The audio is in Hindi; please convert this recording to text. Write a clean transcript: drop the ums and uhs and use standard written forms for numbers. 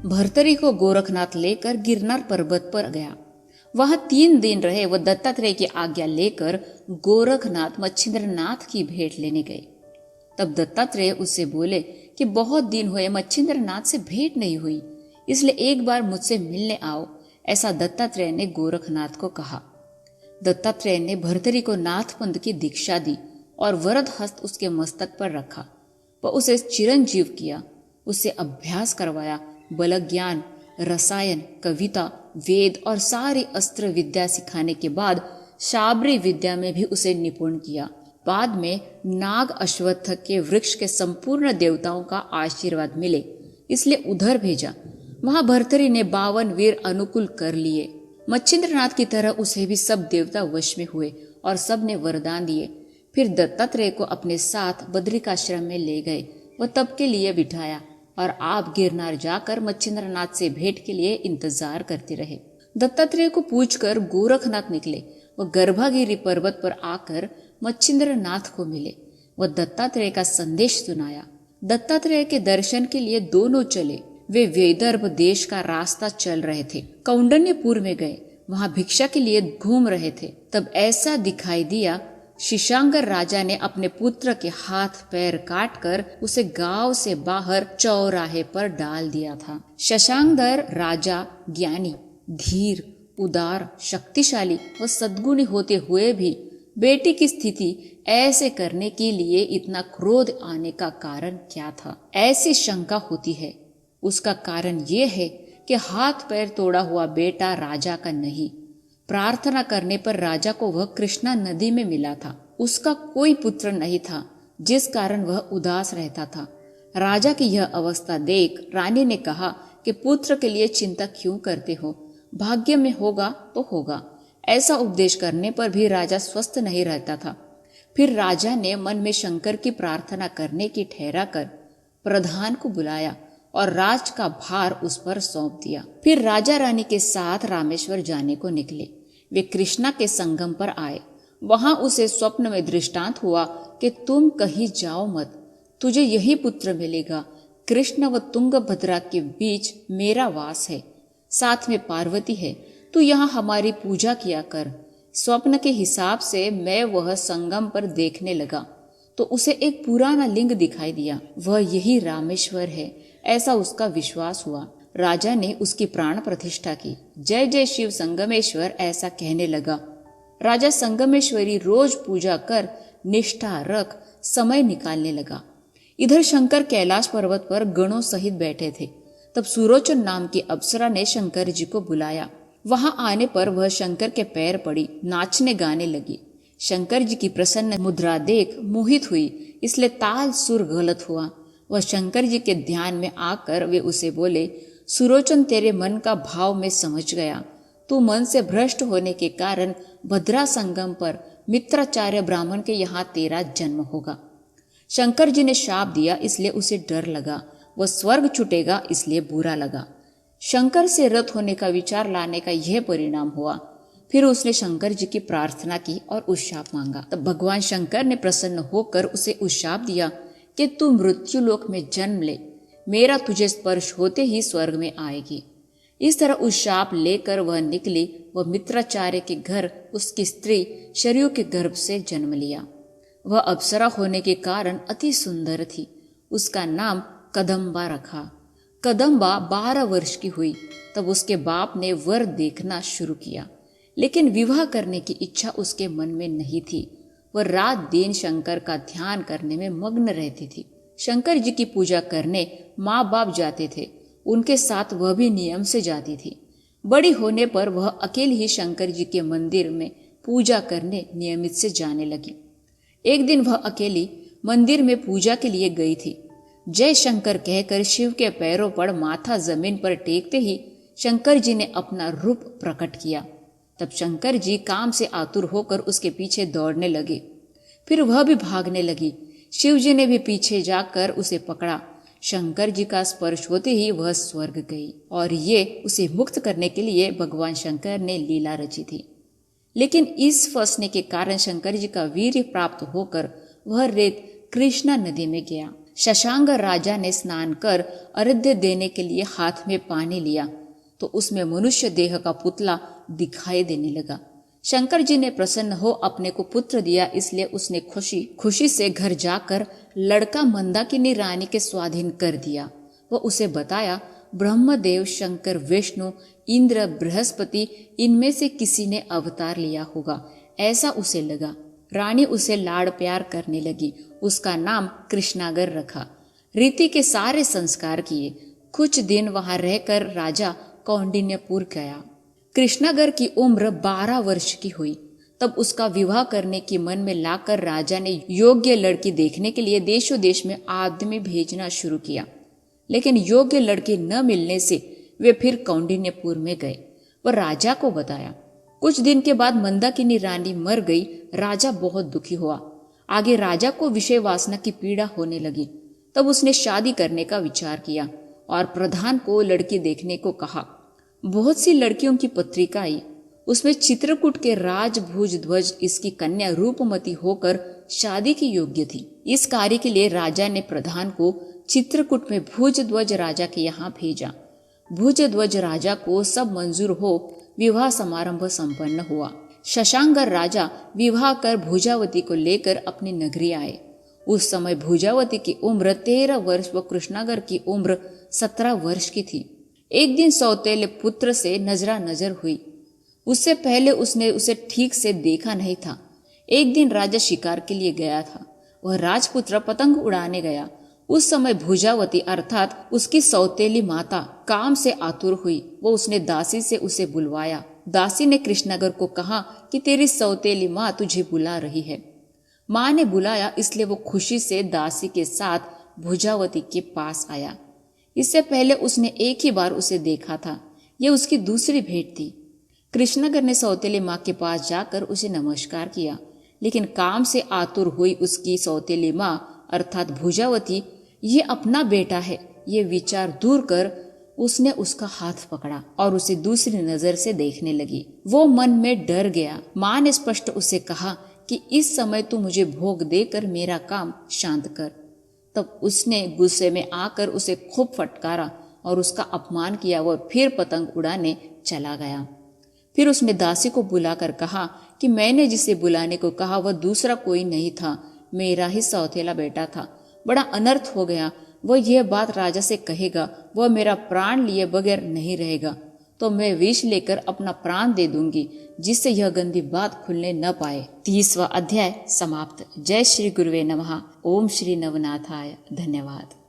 भर्तरी को गोरखनाथ लेकर गिरनार पर्वत पर गया। वहां 3 दिन रहे। वह दत्तात्रेय की आज्ञा लेकर गोरखनाथ मच्छिंद्रनाथ की भेंट लेने गए। तब दत्तात्रेय उससे बोले कि बहुत दिन हुए मच्छिंद्रनाथ से भेंट नहीं हुई, इसलिए एक बार मुझसे मिलने आओ। ऐसा दत्तात्रेय ने गोरखनाथ को कहा। दत्तात्रेय ने भर्तरी को नाथपंथ की दीक्षा दी और वरद हस्त उसके मस्तक पर रखा। वह उसे चिरंजीव किया, उससे अभ्यास करवाया। बल ज्ञान, रसायन, कविता, वेद और सारी अस्त्र विद्या सिखाने के बाद शाबरी विद्या में भी उसे निपुण किया। बाद में नाग अश्वत्थ के वृक्ष के संपूर्ण देवताओं का आशीर्वाद मिले, इसलिए उधर भेजा। वहां भर्तरी ने 52 वीर अनुकूल कर लिए। मच्छिंद्रनाथ की तरह उसे भी सब देवता वश में हुए और सब ने वरदान दिए। फिर दत्तात्रेय को अपने साथ बद्रिकाश्रम में ले गए। वह तब के लिए बिठाया और आप गिरनार जाकर मच्छिंद्रनाथ से भेंट के लिए इंतजार करते रहे। दत्तात्रेय को पूछकर गोरखनाथ निकले। वह गर्भागिरी पर्वत पर आकर मच्छिंद्रनाथ को मिले। वह दत्तात्रेय का संदेश सुनाया। दत्तात्रेय के दर्शन के लिए दोनों चले। वे विदर्भ देश का रास्ता चल रहे थे। कौंडन्यपुर में गए, वहां भिक्षा के लिए घूम रहे थे। तब ऐसा दिखाई दिया, शिशांगर राजा ने अपने पुत्र के हाथ पैर काटकर उसे गांव से बाहर चौराहे पर डाल दिया था। शशांकर राजा ज्ञानी, धीर, उदार, शक्तिशाली व सद्गुणी होते हुए भी बेटी की स्थिति ऐसे करने के लिए इतना क्रोध आने का कारण क्या था? ऐसी शंका होती है। उसका कारण ये है कि हाथ पैर तोड़ा हुआ बेटा राजा का नहीं। प्रार्थना करने पर राजा को वह कृष्णा नदी में मिला था। उसका कोई पुत्र नहीं था, जिस कारण वह उदास रहता था। राजा की यह अवस्था देख रानी ने कहा कि पुत्र के लिए चिंता क्यों करते हो, भाग्य में होगा तो होगा। ऐसा उपदेश करने पर भी राजा स्वस्थ नहीं रहता था। फिर राजा ने मन में शंकर की प्रार्थना करने की ठहरा कर प्रधान को बुलाया और राज का भार उस पर सौंप दिया। फिर राजा रानी के साथ रामेश्वर जाने को निकले। वे कृष्णा के संगम पर आए। वहां उसे स्वप्न में दृष्टांत हुआ कि तुम कहीं जाओ मत, तुझे यही पुत्र मिलेगा। कृष्ण व तुंगभद्रा के बीच मेरा वास है, साथ में पार्वती है। तू यहाँ हमारी पूजा किया कर। स्वप्न के हिसाब से मैं वह संगम पर देखने लगा तो उसे एक पुराना लिंग दिखाई दिया। वह यही रामेश्वर है, ऐसा उसका विश्वास हुआ। राजा ने उसकी प्राण प्रतिष्ठा की। जय जय शिव संगमेश्वर ऐसा कहने लगा। राजा संगमेश्वरी रोज पूजा कर निष्ठा रख समय निकालने लगा। इधर शंकर कैलाश पर्वत पर गणों सहित बैठे थे। तब सुरोचन नाम की अप्सरा ने शंकर जी को बुलाया। वहां आने पर वह शंकर के पैर पड़ी, नाचने गाने लगी। शंकर जी की प्रसन्न मुद्रा देख मोहित हुई, इसलिए ताल सुर गलत हुआ। वह शंकर जी के ध्यान में आकर वे उसे बोले, सुरोचन तेरे मन का भाव में समझ गया। तू मन से भ्रष्ट होने के कारण भद्रा संगम पर मित्राचार्य ब्राह्मण के यहाँ तेरा जन्म होगा। शंकर जी ने शाप दिया, इसलिए उसे डर लगा। वह स्वर्ग छूटेगा, इसलिए बुरा लगा। शंकर से रत होने का विचार लाने का यह परिणाम हुआ। फिर उसने शंकर जी की प्रार्थना की और उशाप मांगा। तब भगवान शंकर ने प्रसन्न होकर उसे उशाप दिया कि तू मृत्युलोक में जन्म ले, मेरा तुझे स्पर्श होते ही स्वर्ग में आएगी। इस तरह उशाप लेकर वह निकली। वह मित्राचार्य के घर उसकी स्त्री शरयू के गर्भ से जन्म लिया। वह अप्सरा होने के कारण अति सुंदर थी। उसका नाम कदम्बा रखा। कदम्बा 12 वर्ष की हुई तब उसके बाप ने वर देखना शुरू किया, लेकिन विवाह करने की इच्छा उसके मन में नहीं थी। वह रात दिन शंकर का ध्यान करने में मग्न रहती थी। शंकर जी की पूजा करने माँ बाप जाते थे, उनके साथ वह भी नियम से जाती थी। बड़ी होने पर वह अकेले ही शंकर जी के मंदिर में पूजा करने नियमित से जाने लगी। एक दिन वह अकेली मंदिर में पूजा के लिए गई थी। जय शंकर कहकर शिव के पैरों पर माथा जमीन पर टेकते ही शंकर जी ने अपना रूप प्रकट किया। तब शंकर जी काम से आतुर होकर उसके पीछे दौड़ने लगे। फिर वह भी भागने लगी। शिव जी ने भी पीछे जाकर उसे पकड़ा। शंकर जी का स्पर्श होते ही वह स्वर्ग गई और ये उसे मुक्त करने के लिए भगवान शंकर ने लीला रची थी। लेकिन इस फंसने के कारण शंकर जी का वीर्य प्राप्त होकर वह रेत कृष्णा नदी में गया। शशांक राजा ने स्नान कर अर्घ्य देने के लिए हाथ में पानी लिया तो उसमें मनुष्य देह का पुतला दिखाई देने लगा। शंकर जी ने प्रसन्न हो अपने को पुत्र दिया, इसलिए उसने खुशी से घर जाकर लड़का मंदाकिनी रानी के स्वाधीन कर दिया। वह उसे बताया, ब्रह्मदेव, शंकर, विष्णु, इंद्र, बृहस्पति, इनमें से किसी ने अवतार लिया होगा, ऐसा उसे लगा। रानी उसे लाड़ प्यार करने लगी। उसका नाम कृष्णागर रखा। रीति के सारे संस्कार किए। कुछ दिन वहां रहकर राजा कौंडिन्यपुर गया। कृष्णागर की उम्र 12 वर्ष की हुई। तब उसका विवाह करने की मन में लाकर राजा ने योग्य लड़की देखने के लिए देशों देश में आदमी भेजना शुरू किया, लेकिन योग्य लड़की न मिलने से वे फिर कौंडिन्यपुर में गए। वह राजा को बताया। कुछ दिन के बाद मंदाकिनी रानी मर गई। राजा बहुत दुखी हुआ। आगे राजा को विषय वासना की पीड़ा होने लगी। तब उसने शादी करने का विचार किया और प्रधान को लड़की देखने को कहा। बहुत सी लड़कियों की पत्रिका आई। उसमें चित्रकूट के राजभुज ध्वज इसकी कन्या रूपमती होकर शादी की योग्य थी। इस कार्य के लिए राजा ने प्रधान को चित्रकूट में भुज ध्वज राजा के यहाँ भेजा। भुज ध्वज राजा को सब मंजूर हो विवाह समारंभ संपन्न हुआ। शशांकर राजा विवाह कर भुजावती को लेकर अपनी नगरी आए। उस समय भुजावती की उम्र 13 वर्ष व कृष्णागर की उम्र 17 वर्ष की थी। एक दिन सौतेले पुत्र से नजर हुई। उससे पहले उसने उसे ठीक से देखा नहीं था। एक दिन राजा शिकार के लिए गया था। वह राजपुत्र पतंग उड़ाने गया। उस समय भुजावती अर्थात उसकी सौतेली माता काम से आतुर हुई। वो उसने दासी से उसे बुलवाया। दासी ने कृष्णागर को कहा कि तेरी सौतेली माँ तुझे बुला रही है। माँ ने बुलाया, इसलिए वो खुशी से दासी के साथ भुजावती के पास आया। इससे पहले उसने एक ही बार उसे देखा था। यह उसकी दूसरी भेंट थी। कृष्णागर ने सौतेली माँ के पास जाकर उसे नमस्कार किया, लेकिन काम से आतुर हुई उसकी सौतेली माँ अर्थात भुजावती ये अपना बेटा है, ये विचार दूर कर उसने उसका हाथ पकड़ा और उसे दूसरी नजर से देखने लगी। वो मन में डर गया। माँ ने स्पष्ट उसे कहा कि इस समय तू मुझे भोग देकर मेरा काम शांत कर। तब उसने गुस्से में आकर उसे खूब फटकारा और उसका अपमान किया। वह फिर पतंग उड़ाने चला गया। फिर उसने दासी को बुलाकर कहा कि मैंने जिसे बुलाने को कहा वह दूसरा कोई नहीं था, मेरा ही सौतेला बेटा था। बड़ा अनर्थ हो गया। वह यह बात राजा से कहेगा, वह मेरा प्राण लिए बगैर नहीं रहेगा, तो मैं विष लेकर अपना प्राण दे दूंगी, जिससे यह गंदी बात खुलने न पाए। 30वां अध्याय समाप्त। जय श्री गुरुवे नमः। ओम श्री नवनाथाय। धन्यवाद।